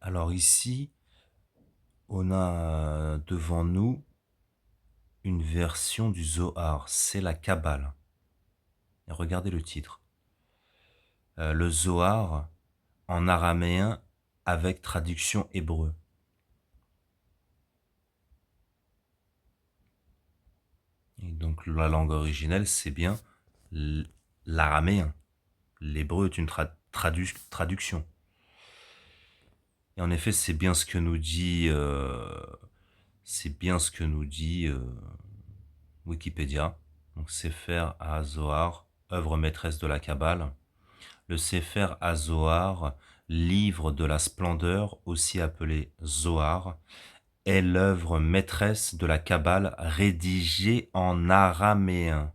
Alors ici, on a devant nous une version du Zohar, c'est la Kabbale. Et regardez le titre. Le Zohar en araméen avec traduction hébreu. Et donc la langue originelle, c'est bien l'araméen. L'hébreu est une traduction. Et en effet, c'est bien ce que nous dit, Wikipédia. Donc Sefer HaZohar, œuvre maîtresse de la Kabbale. Le Sefer HaZohar, livre de la splendeur, aussi appelé Zohar, est l'œuvre maîtresse de la Kabbale rédigée en araméen.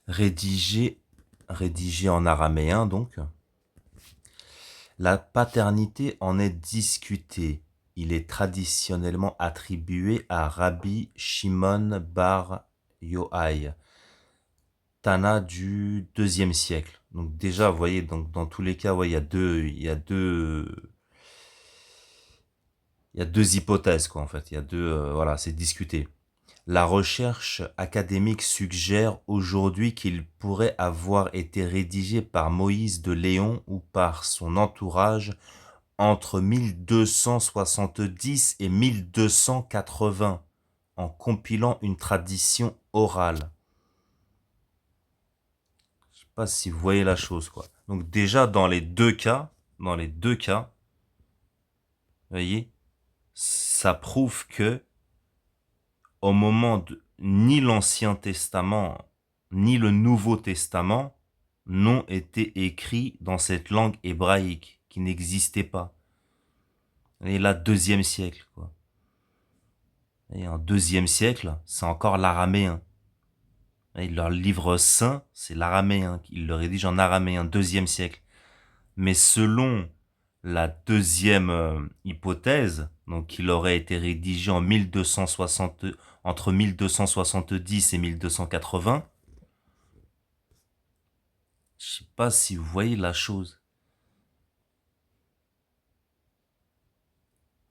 Rédigée en araméen donc. La paternité en est discutée. Il est traditionnellement attribué à Rabbi Shimon bar Yohai, Tana du IIe siècle. Donc déjà, vous voyez, donc dans tous les cas, ouais, il y a deux hypothèses quoi en fait. Il y a deux, voilà, c'est discuté. La recherche académique suggère aujourd'hui qu'il pourrait avoir été rédigé par Moïse de Léon ou par son entourage entre 1270 et 1280 en compilant une tradition orale. Je sais pas si vous voyez la chose quoi. Donc déjà dans les deux cas, vous voyez, ça prouve que au moment de ni l'Ancien Testament ni le Nouveau Testament n'ont été écrits dans cette langue hébraïque qui n'existait pas. Et là, deuxième siècle, quoi. Et en deuxième siècle, c'est encore l'araméen. Et leur livre saint, c'est l'araméen. Ils le rédigent en araméen, deuxième siècle. Mais selon la deuxième hypothèse, donc il aurait été rédigé en 1260, entre 1270 et 1280, je sais pas si vous voyez la chose.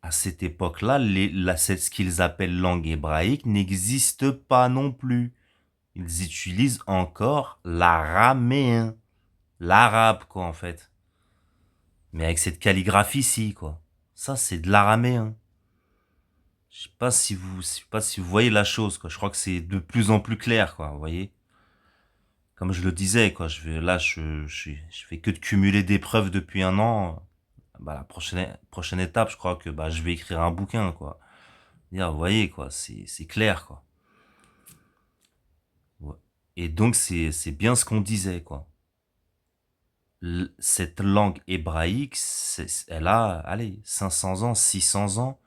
À cette époque-là, ce qu'ils appellent langue hébraïque n'existe pas non plus. Ils utilisent encore l'araméen. L'arabe, quoi, en fait. Mais avec cette calligraphie-ci, quoi. Ça, c'est de l'araméen. Je sais pas si vous voyez la chose, quoi. Je crois que c'est de plus en plus clair, quoi. Vous voyez? Comme je le disais, quoi. Je fais que de cumuler des preuves depuis un an. Bah, la prochaine étape, je crois que, bah, je vais écrire un bouquin, quoi. Dire, vous voyez, quoi. C'est clair, quoi. Ouais. Et donc, c'est bien ce qu'on disait, quoi. Cette langue hébraïque, elle a, allez, 500 ans, 600 ans,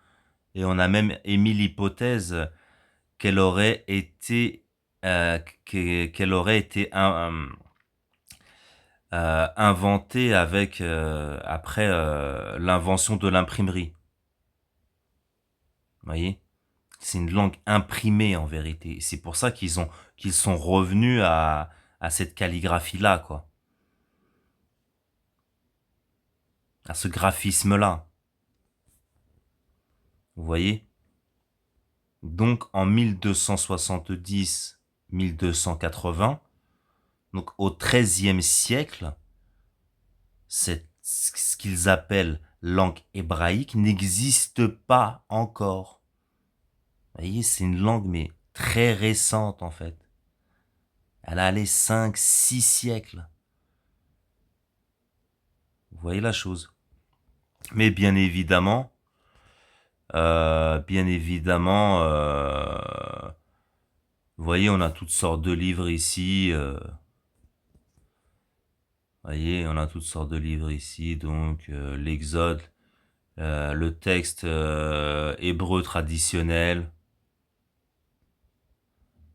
et on a même émis l'hypothèse qu'elle aurait été, qu'elle aurait été inventée avec après l'invention de l'imprimerie. Vous voyez, c'est une langue imprimée en vérité. C'est pour ça qu'ils sont revenus à cette calligraphie là, quoi, à ce graphisme là. Vous voyez. Donc en 1270-1280, donc au XIIIe siècle, ce qu'ils appellent langue hébraïque n'existe pas encore. Vous voyez, c'est une langue mais très récente en fait. Elle a les 5-6 siècles. Vous voyez la chose. Mais bien évidemment, vous voyez, on a toutes sortes de livres ici. Vous voyez, on a toutes sortes de livres ici, donc l'Exode, le texte hébreu traditionnel.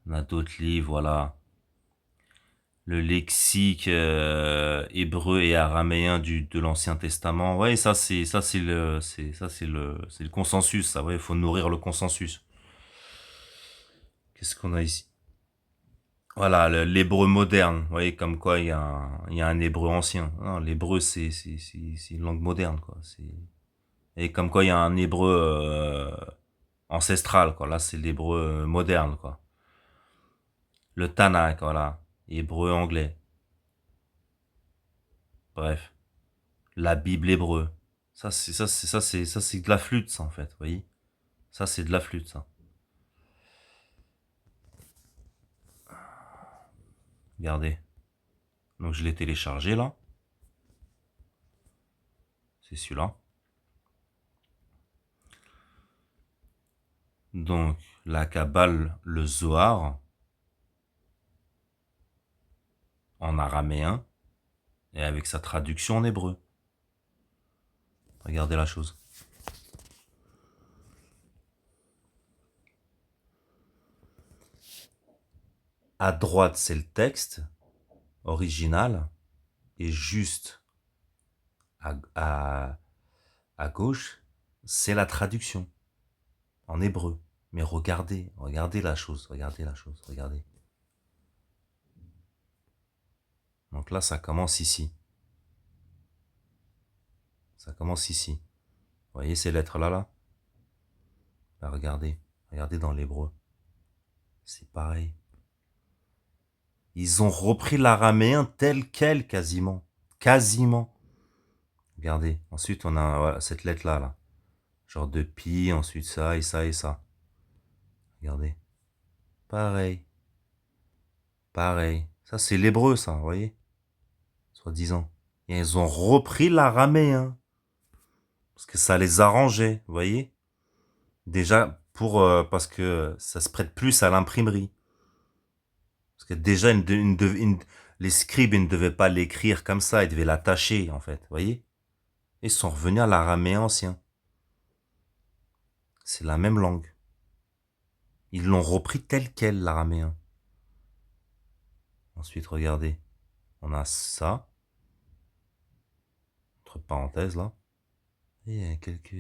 On a d'autres livres, voilà. Le lexique hébreu et araméen de l'Ancien Testament. Ouais, c'est le consensus. Ça, ouais, il faut nourrir le consensus. Qu'est-ce qu'on a ici? Voilà, l'hébreu moderne. Vous voyez, comme quoi il y a un hébreu ancien. Non, l'hébreu, c'est une langue moderne, quoi. Et comme quoi il y a un hébreu ancestral, quoi. Là, c'est l'hébreu moderne, quoi. Le Tanakh, voilà. Hébreu anglais. Bref. La Bible hébreu. Ça, c'est de la flûte, ça, en fait. Vous voyez? Ça, c'est de la flûte, ça. Regardez. Donc, je l'ai téléchargé, là. C'est celui-là. Donc, la Kabbale, le Zohar, en araméen, et avec sa traduction en hébreu. Regardez la chose. À droite, c'est le texte original, et juste à, à gauche, c'est la traduction en hébreu. Mais regardez, regardez la chose, regardez la chose, regardez. Donc là, ça commence ici. Ça commence ici. Vous voyez ces lettres-là, là? Là, regardez. Regardez dans l'hébreu. C'est pareil. Ils ont repris l'araméen tel quel, quasiment. Quasiment. Regardez. Ensuite, on a voilà, cette lettre-là, là. Genre de pi, ensuite ça, et ça, et ça. Regardez. Pareil. Pareil. Ça, c'est l'hébreu, ça, vous voyez? Soi-disant. Et ils ont repris l'araméen. Parce que ça les arrangeait, vous voyez? Déjà, parce que ça se prête plus à l'imprimerie. Parce que déjà, les scribes, ils ne devaient pas l'écrire comme ça, ils devaient l'attacher, en fait, vous voyez? Ils sont revenus à l'araméen ancien. C'est la même langue. Ils l'ont repris tel quel, l'araméen. Ensuite, regardez. On a ça. Entre parenthèses, là. Et il y a quelques...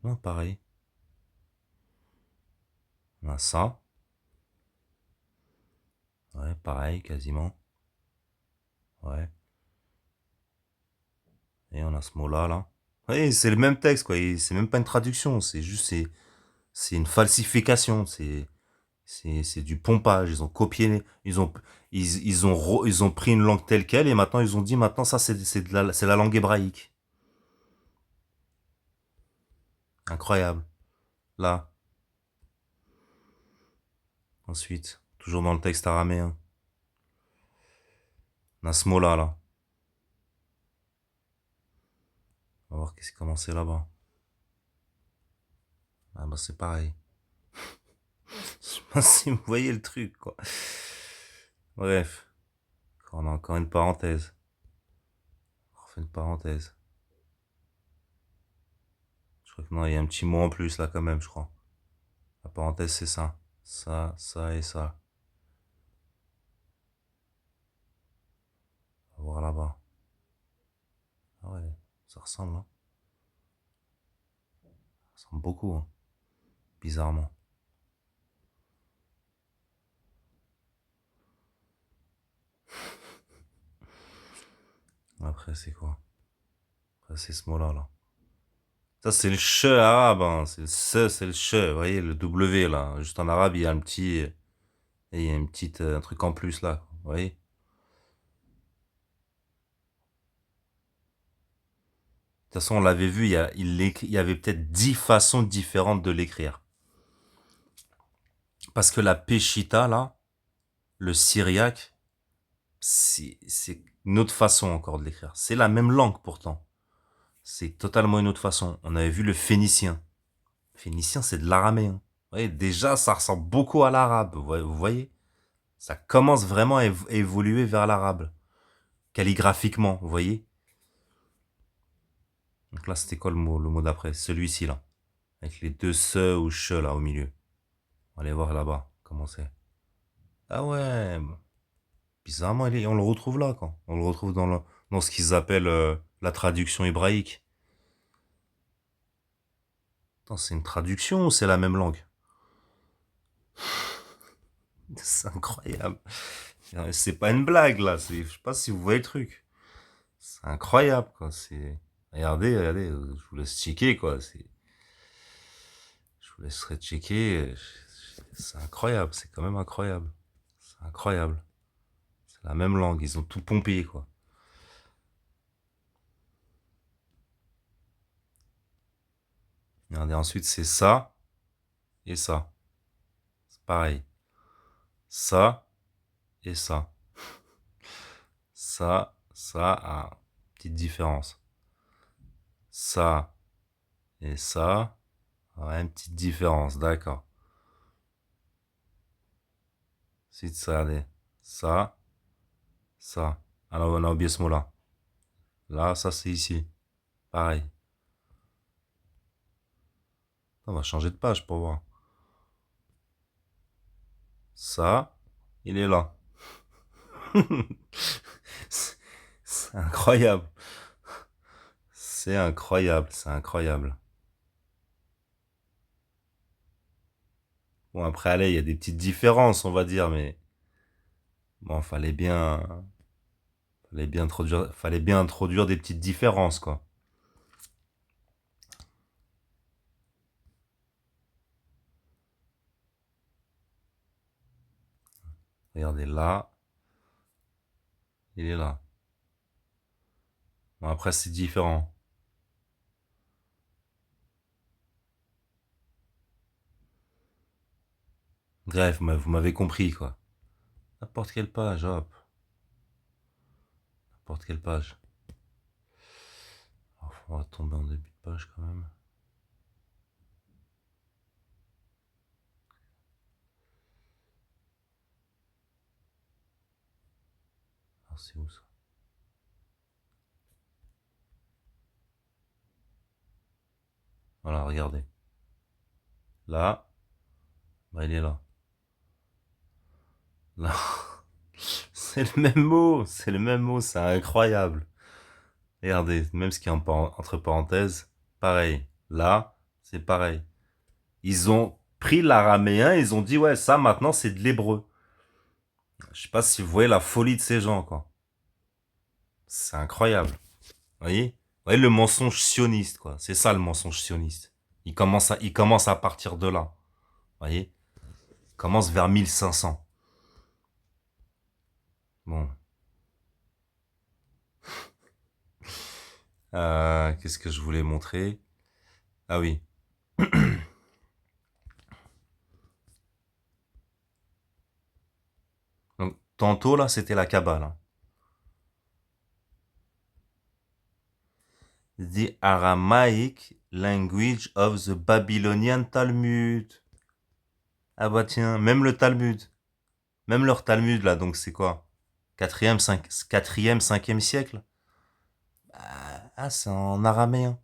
Non, pareil. On a ça. Ouais, pareil, quasiment. Ouais. Et on a ce mot-là, là. Oui, c'est le même texte, quoi. C'est même pas une traduction. C'est juste, c'est une falsification. C'est du pompage. Ils ont copié, ils ont pris une langue telle quelle et maintenant ils ont dit maintenant ça c'est la langue hébraïque. Incroyable. Là. Ensuite, toujours dans le texte araméen. On a ce mot-là, là. On va voir comment c'est là-bas. Ah bah c'est pareil. Je sais pas si vous voyez le truc, quoi. Bref. On a encore une parenthèse. On refait une parenthèse. Je crois que non, il y a un petit mot en plus là quand même, je crois. La parenthèse c'est ça. Ça et ça. On va voir là-bas. Ah ouais, ça ressemble, hein. Ça ressemble beaucoup, hein. Bizarrement. Après c'est quoi? Après c'est ce mot-là, là. Ça c'est le che arabe, hein. C'est le se, c'est le che. Vous voyez, le W là. Juste en arabe, il y a un petit... Et il y a une petite, un truc en plus là. Vous voyez? De toute façon, on l'avait vu, il y avait peut-être 10 façons différentes de l'écrire. Parce que la Péchita, là, le syriaque, c'est une autre façon encore de l'écrire. C'est la même langue pourtant. C'est totalement une autre façon. On avait vu le phénicien. Le phénicien, c'est de l'araméen. Vous voyez, déjà, ça ressemble beaucoup à l'arabe. Vous voyez? Ça commence vraiment à évoluer vers l'arabe. Calligraphiquement, vous voyez? Donc là, c'était quoi le mot d'après? Celui-ci, là. Avec les deux se ou che, là, au milieu. On va aller voir là-bas, comment c'est. Ah ouais, bizarrement, on le retrouve là, quoi. On le retrouve dans ce qu'ils appellent la traduction hébraïque. Attends, c'est une traduction ou c'est la même langue? C'est incroyable. C'est pas une blague, là. Je sais pas si vous voyez le truc. C'est incroyable, quoi. Regardez, regardez, je vous laisse checker, quoi. Je vous laisserai checker. C'est incroyable, c'est quand même incroyable. C'est incroyable. C'est la même langue, ils ont tout pompé, quoi. Regardez, ensuite, c'est ça et ça. C'est pareil. Ça et ça. Ça a petite différence. Ça et ça, ouais, une petite différence, d'accord. Ensuite, ça, regardez. Ça. Alors, on a oublié ce mot-là. Là, ça, c'est ici. Pareil. On va changer de page pour voir. Ça, il est là. C'est incroyable. C'est incroyable, c'est incroyable. Bon, après, allez, il y a des petites différences, on va dire, mais bon, fallait bien introduire des petites différences, quoi. Regardez là, il est là. Bon, après, c'est différent. Bref, vous m'avez compris, quoi. N'importe quelle page, hop. N'importe quelle page. Alors, on va tomber en début de page quand même. Alors, c'est où ça? Voilà, regardez. Là, bah, il est là. Là. C'est le même mot, c'est le même mot, c'est incroyable. Regardez, même ce qui est entre parenthèses, pareil. Là, c'est pareil. Ils ont pris l'araméen, ils ont dit, ouais, ça maintenant c'est de l'hébreu. Je sais pas si vous voyez la folie de ces gens, quoi. C'est incroyable. Vous voyez le mensonge sioniste, quoi. C'est ça le mensonge sioniste. Il commence à partir de là. Vous voyez? Il commence vers 1500. Bon. Qu'est-ce que je voulais montrer? Ah oui. Donc, tantôt, là, c'était la Kabbale. Hein. The Aramaic language of the Babylonian Talmud. Ah bah tiens, même le Talmud. Même leur Talmud, là, donc c'est quoi? Quatrième, cinquième siècle? Ah, c'est en araméen.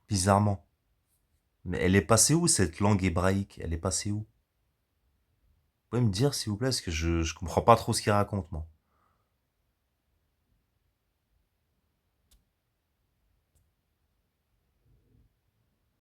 Bizarrement. Mais elle est passée où, cette langue hébraïque? Elle est passée où? Vous pouvez me dire, s'il vous plaît, parce que je comprends pas trop ce qu'il raconte, moi.